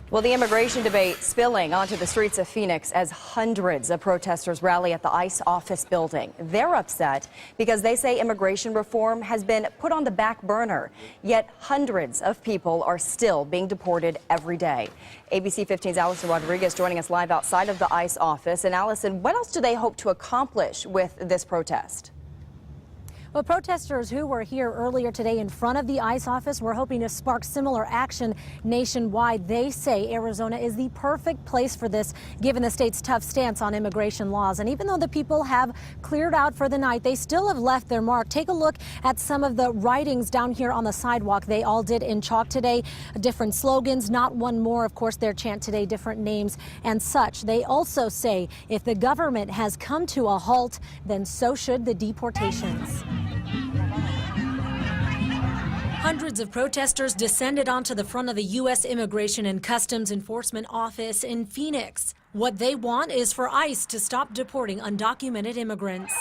Well, the immigration debate spilling onto the streets of Phoenix as hundreds of protesters rally at the ICE office building. They're upset because they say immigration reform has been put on the back burner, yet hundreds of people are still being deported every day. ABC 15's Allison Rodriguez joining us live outside of the ICE office. And Allison, what else do they hope to accomplish with this protest? Well, protesters who were here earlier today in front of the ICE office were hoping to spark similar action nationwide. They say Arizona is the perfect place for this, given the state's tough stance on immigration laws. And even though the people have cleared out for the night, they still have left their mark. Take a look at some of the writings down here on the sidewalk. They all did in chalk today. Different slogans, not one more. Of course, their chant today, different names and such. They also say if the government has come to a halt, then so should the deportations. Hundreds of protesters descended onto the front of the U.S. Immigration and Customs Enforcement Office in Phoenix. What they want is for ICE to stop deporting undocumented immigrants.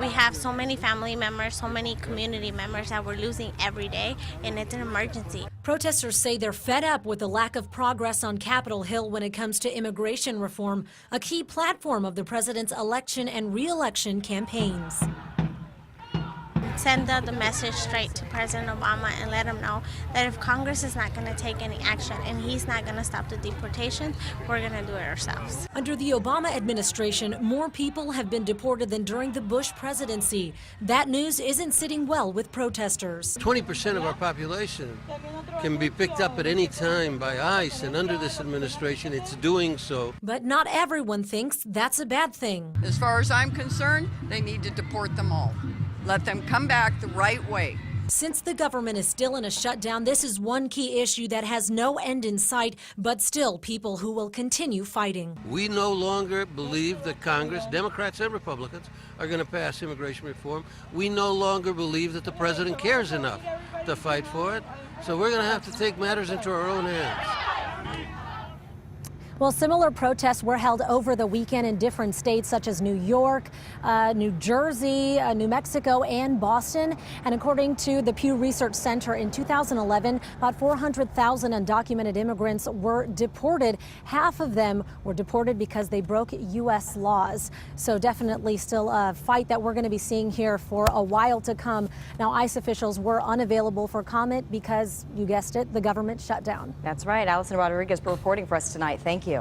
We have so many family members, so many community members that we're losing every day, and it's an emergency. Protesters say they're fed up with the lack of progress on Capitol Hill when it comes to immigration reform, a key platform of the president's election and re-election campaigns. Send the message straight to President Obama and let him know that if Congress is not going to take any action and he's not going to stop the deportation, we're going to do it ourselves. Under the Obama administration, more people have been deported than during the Bush presidency. That news isn't sitting well with protesters. 20% of our population can be picked up at any time by ICE, and under this administration, it's doing so. But not everyone thinks that's a bad thing. As far as I'm concerned, they need to deport them all. Let them come back the right way. Since the government is still in a shutdown, this is one key issue that has no end in sight, but still people who will continue fighting. We no longer believe that Congress, Democrats and Republicans, are going to pass immigration reform. We no longer believe that the president cares enough to fight for it. So we're going to have to take matters into our own hands. Well, similar protests were held over the weekend in different states such as New York, New Jersey, New Mexico, and Boston. And according to the Pew Research Center, in 2011, about 400,000 undocumented immigrants were deported. Half of them were deported because they broke U.S. laws. So definitely still a fight that we're going to be seeing here for a while to come. Now, ICE officials were unavailable for comment because, you guessed it, the government shut down. That's right. Allison Rodriguez reporting for us tonight. Thank you.